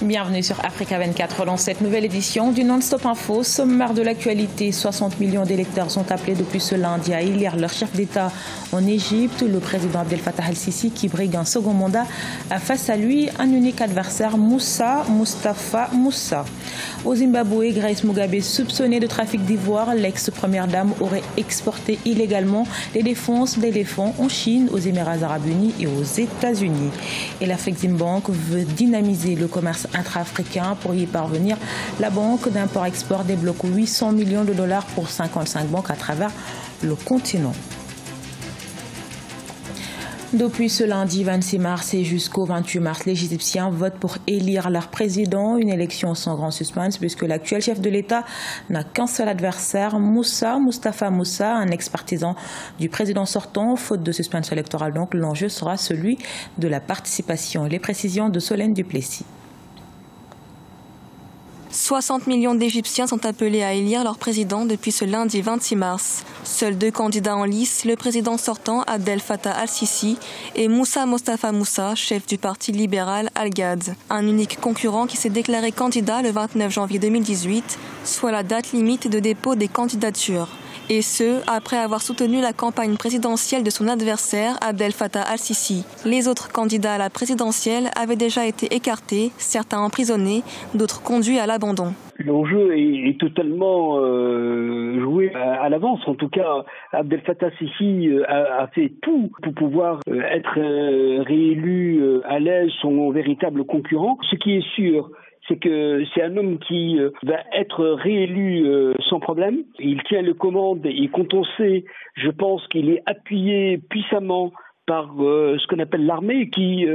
Bienvenue sur Africa 24 dans cette nouvelle édition du Non-Stop Info. Sommaire de l'actualité, 60 millions d'électeurs sont appelés depuis ce lundi à élire leur chef d'État en Égypte. Le président Abdel Fattah al-Sisi qui brigue un second mandat a face à lui un unique adversaire, Moustapha Moussa. Au Zimbabwe, Grace Mugabe soupçonnée de trafic d'ivoire, l'ex-première dame aurait exporté illégalement les défenses d'éléphants en Chine, aux Émirats Arabes Unis et aux États-Unis. Et l'Afreximbank veut dynamiser le commerce intra-africain. Pour y parvenir, la banque d'import-export débloque 800 millions de dollars pour 55 banques à travers le continent. Depuis ce lundi 26 mars et jusqu'au 28 mars, les Égyptiens votent pour élire leur président. Une élection sans grand suspense puisque l'actuel chef de l'État n'a qu'un seul adversaire, Moustapha Moussa, un ex-partisan du président sortant. Faute de suspense électoral, donc, l'enjeu sera celui de la participation. Les précisions de Solène Duplessis. 60 millions d'Égyptiens sont appelés à élire leur président depuis ce lundi 26 mars. Seuls 2 candidats en lice, le président sortant Abdel Fattah al-Sisi et Moustapha Moussa, chef du parti libéral Al-Ghad. Un unique concurrent qui s'est déclaré candidat le 29 janvier 2018, soit la date limite de dépôt des candidatures. Et ce, après avoir soutenu la campagne présidentielle de son adversaire, Abdel Fattah al-Sisi. Les autres candidats à la présidentielle avaient déjà été écartés, certains emprisonnés, d'autres conduits à l'abandon. L'enjeu est totalement joué à l'avance. En tout cas, Abdel Fattah al-Sisi a fait tout pour pouvoir être réélu à l'aise, son véritable concurrent. Ce qui est sûr, c'est que c'est un homme qui va être réélu sans problème. Il tient les commandes et quand on sait, je pense qu'il est appuyé puissamment par ce qu'on appelle l'armée qui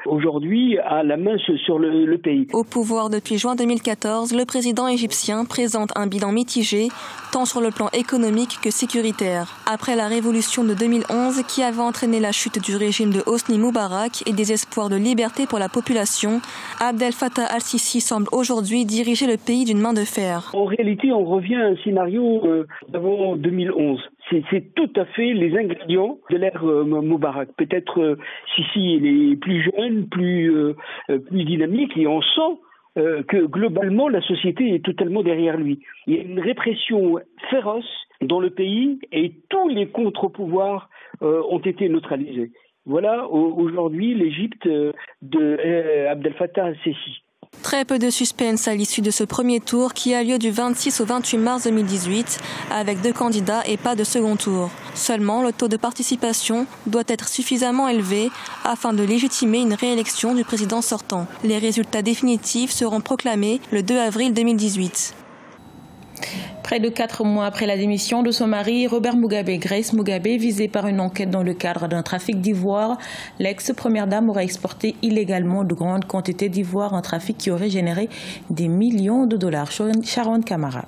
aujourd'hui a la main sur le pays. Au pouvoir depuis juin 2014, le président égyptien présente un bilan mitigé, tant sur le plan économique que sécuritaire. Après la révolution de 2011 qui avait entraîné la chute du régime de Hosni Moubarak et des espoirs de liberté pour la population, Abdel Fattah al-Sisi semble aujourd'hui diriger le pays d'une main de fer. En réalité, on revient à un scénario d'avant 2011. C'est tout à fait les ingrédients de l'ère Moubarak. Peut-être Sisi il est plus jeune, plus dynamique et on sent que globalement la société est totalement derrière lui. Il y a une répression féroce dans le pays et tous les contre-pouvoirs ont été neutralisés. Voilà aujourd'hui l'Égypte de Abdel Fattah al-Sisi. Très peu de suspense à l'issue de ce premier tour qui a lieu du 26 au 28 mars 2018 avec 2 candidats et pas de second tour. Seulement, le taux de participation doit être suffisamment élevé afin de légitimer une réélection du président sortant. Les résultats définitifs seront proclamés le 2 avril 2018. Près de 4 mois après la démission de son mari, Robert Mugabe, Grace Mugabe, visée par une enquête dans le cadre d'un trafic d'ivoire, l'ex-première dame aurait exporté illégalement de grandes quantités d'ivoire, un trafic qui aurait généré des millions de dollars. Sharon Kamara.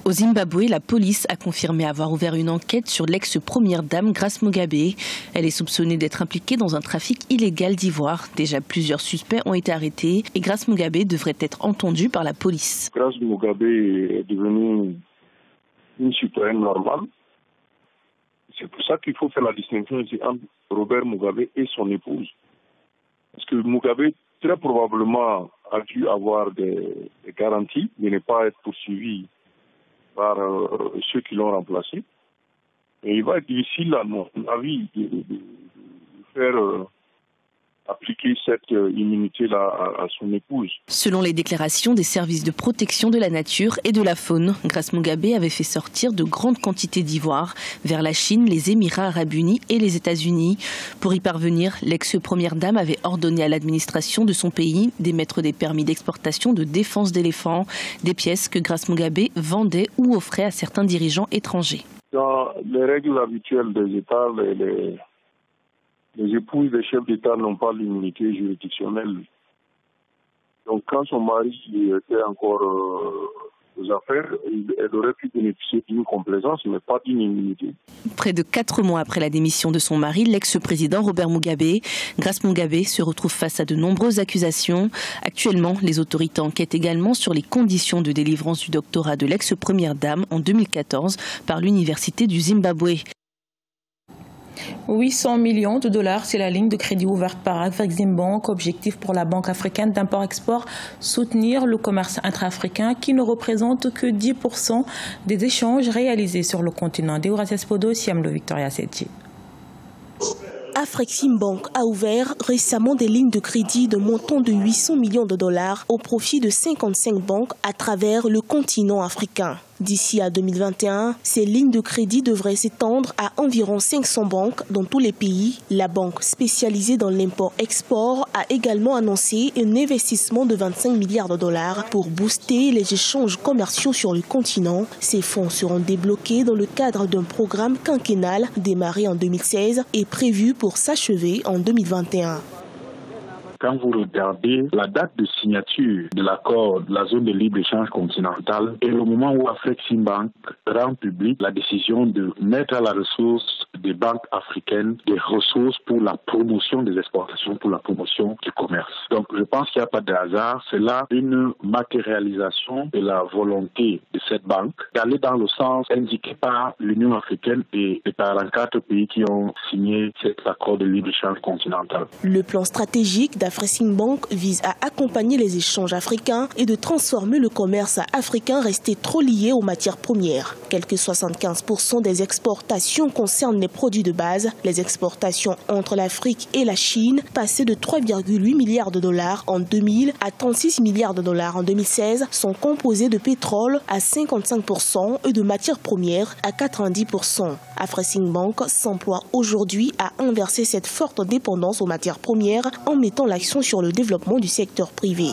Au Zimbabwe, la police a confirmé avoir ouvert une enquête sur l'ex-première dame Grace Mugabe. Elle est soupçonnée d'être impliquée dans un trafic illégal d'ivoire. Déjà plusieurs suspects ont été arrêtés et Grace Mugabe devrait être entendue par la police. Grace Mugabe est devenue une citoyenne normale. C'est pour ça qu'il faut faire la distinction entre Robert Mugabe et son épouse. Parce que Mugabe, très probablement, a dû avoir des garanties de ne pas être poursuivi par ceux qui l'ont remplacé. Et il va être difficile, à mon avis, de faire appliquer cette immunité-là à son épouse. Selon les déclarations des services de protection de la nature et de la faune, Grace Mugabe avait fait sortir de grandes quantités d'ivoire vers la Chine, les Émirats Arabes Unis et les États-Unis. Pour y parvenir, l'ex-première dame avait ordonné à l'administration de son pays d'émettre des permis d'exportation de défense d'éléphants, des pièces que Grace Mugabe vendait ou offrait à certains dirigeants étrangers. Dans les règles habituelles des États, les épouses des chefs d'État n'ont pas l'immunité juridictionnelle. Donc quand son mari était encore aux affaires, elle aurait pu bénéficier d'une complaisance, mais pas d'une immunité. Près de 4 mois après la démission de son mari, l'ex-président Robert Mugabe, Grace Mugabe se retrouve face à de nombreuses accusations. Actuellement, les autorités enquêtent également sur les conditions de délivrance du doctorat de l'ex-première dame en 2014 par l'Université du Zimbabwe. 800 millions de dollars, c'est la ligne de crédit ouverte par Afreximbank. Objectif pour la Banque africaine d'import-export, soutenir le commerce intra-africain qui ne représente que 10% des échanges réalisés sur le continent. Deourasia Spodo, Siam de Victoria Sedji. Afreximbank a ouvert récemment des lignes de crédit de montant de 800 millions de dollars au profit de 55 banques à travers le continent africain. D'ici à 2021, ces lignes de crédit devraient s'étendre à environ 500 banques dans tous les pays. La banque spécialisée dans l'import-export a également annoncé un investissement de 25 milliards de dollars pour booster les échanges commerciaux sur le continent. Ces fonds seront débloqués dans le cadre d'un programme quinquennal démarré en 2016 et prévu pour s'achever en 2021. Quand vous regardez la date de signature de l'accord de la zone de libre-échange continentale et le moment où Afreximbank rend public la décision de mettre à la ressource des banques africaines des ressources pour la promotion des exportations, pour la promotion du commerce. Donc je pense qu'il n'y a pas de hasard, c'est là une matérialisation de la volonté de cette banque d'aller dans le sens indiqué par l'Union africaine et par 4 pays qui ont signé cet accord de libre-échange continental. Le plan stratégique d'Afreximbank vise à accompagner les échanges africains et de transformer le commerce africain resté trop lié aux matières premières. Quelques 75% des exportations concernent les produits de base. Les exportations entre l'Afrique et la Chine passaient de 3,8 milliards de dollars en 2000 à 36 milliards de dollars en 2016 sont composées de pétrole à 55% et de matières premières à 90%. Afreximbank s'emploie aujourd'hui à inverser cette forte dépendance aux matières premières en mettant l'accent sur le développement du secteur privé.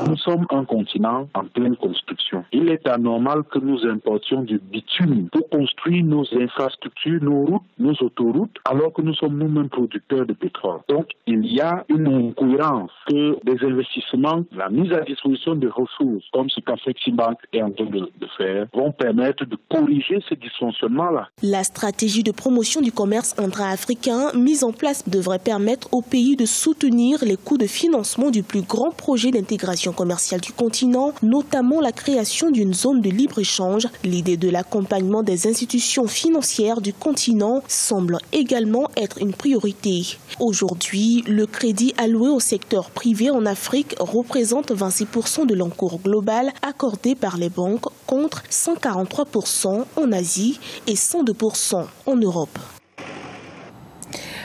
Nous sommes un continent en pleine construction. Il est anormal que nous importions du bitume pour construire nos infrastructures, nos routes, nos autoroutes, alors que nous sommes nous-mêmes producteurs de pétrole. Donc, il y a une incohérence que des investissements, la mise à disposition de ressources, comme ce qu'Afreximbank est en train de faire, vont permettre de corriger ces dysfonctionnements-là. La stratégie de promotion du commerce intra-africain mise en place devrait permettre au pays de soutenir les coûts de financement du plus grand projet d'intégration commerciale du continent, notamment la création d'une zone de libre-échange. L'idée de l'accompagnement des institutions financières du continent semble également être une priorité. Aujourd'hui, le crédit alloué au secteur privé en Afrique représente 26% de l'encours global accordé par les banques contre 143% en Asie et 102% en Europe.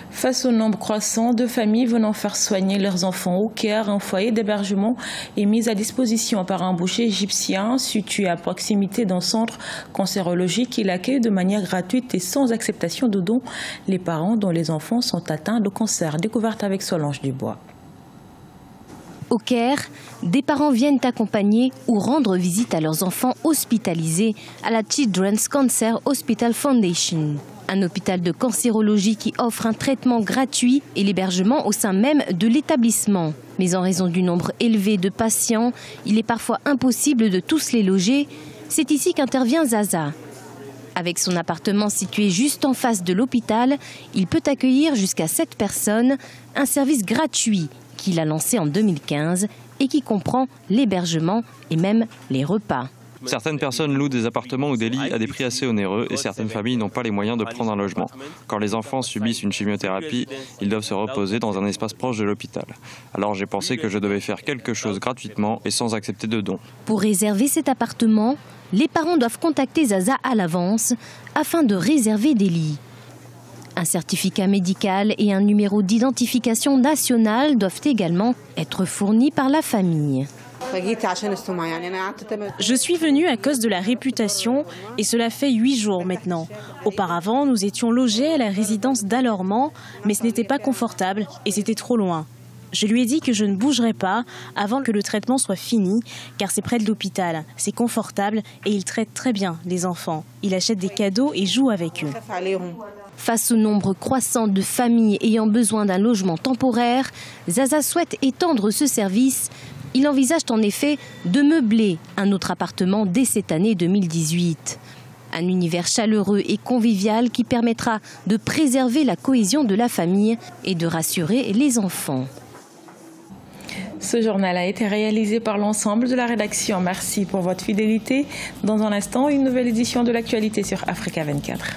Face au nombre croissant de familles venant faire soigner leurs enfants au Caire, un foyer d'hébergement est mis à disposition par un boucher égyptien situé à proximité d'un centre cancérologique qui l'accueille de manière gratuite et sans acceptation de dons les parents dont les enfants sont atteints de cancer. Découverte avec Solange Dubois. Au Caire, des parents viennent accompagner ou rendre visite à leurs enfants hospitalisés à la Children's Cancer Hospital Foundation. Un hôpital de cancérologie qui offre un traitement gratuit et l'hébergement au sein même de l'établissement. Mais en raison du nombre élevé de patients, il est parfois impossible de tous les loger. C'est ici qu'intervient Zaza. Avec son appartement situé juste en face de l'hôpital, il peut accueillir jusqu'à 7 personnes, un service gratuit qu'il a lancé en 2015 et qui comprend l'hébergement et même les repas. Certaines personnes louent des appartements ou des lits à des prix assez onéreux et certaines familles n'ont pas les moyens de prendre un logement. Quand les enfants subissent une chimiothérapie, ils doivent se reposer dans un espace proche de l'hôpital. Alors j'ai pensé que je devais faire quelque chose gratuitement et sans accepter de dons. Pour réserver cet appartement, les parents doivent contacter Zaza à l'avance afin de réserver des lits. Un certificat médical et un numéro d'identification nationale doivent également être fournis par la famille. Je suis venue à cause de la réputation et cela fait 8 jours maintenant. Auparavant, nous étions logés à la résidence d'Alormant, mais ce n'était pas confortable et c'était trop loin. Je lui ai dit que je ne bougerais pas avant que le traitement soit fini, car c'est près de l'hôpital, c'est confortable et il traite très bien les enfants. Il achète des cadeaux et joue avec eux. Face au nombre croissant de familles ayant besoin d'un logement temporaire, Zaza souhaite étendre ce service. Il envisage en effet de meubler un autre appartement dès cette année 2018. Un univers chaleureux et convivial qui permettra de préserver la cohésion de la famille et de rassurer les enfants. Ce journal a été réalisé par l'ensemble de la rédaction. Merci pour votre fidélité. Dans un instant, une nouvelle édition de l'actualité sur Africa 24.